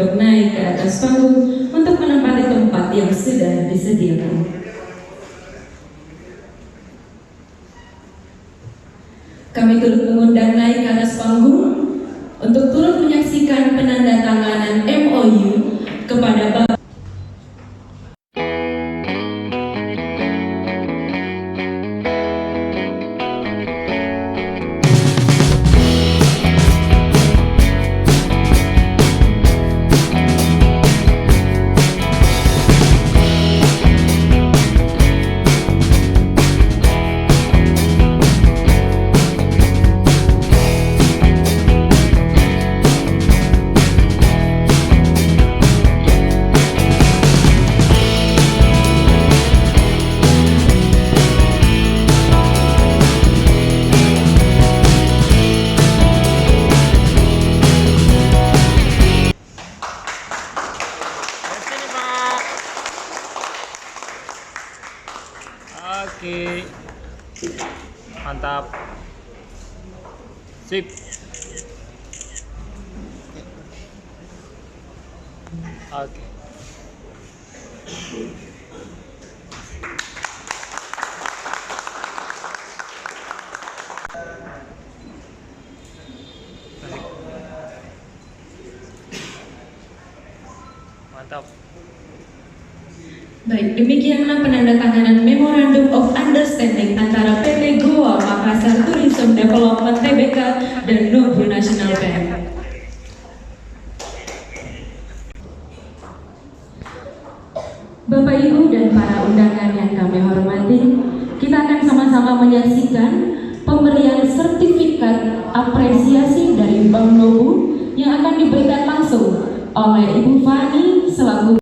untuk naik ke atas panggung untuk menempati tempat yang sudah disediakan. Kami turut mengundang naik ke atas panggung untuk turut menyaksikan penandatanganan MOU kepada Bapak Oke, mantap, sip. Oke. Mantap. Baik, demikianlah penandatanganan Memorandum of Understanding antara PT Goa Makassar Tourism Development Tbk dan Nubu National Bank. Bapak Ibu dan para undangan yang kami hormati, kita akan sama-sama menyaksikan pemberian sertifikat apresiasi dari Bank Nubu yang akan diberikan langsung oleh Ibu Fani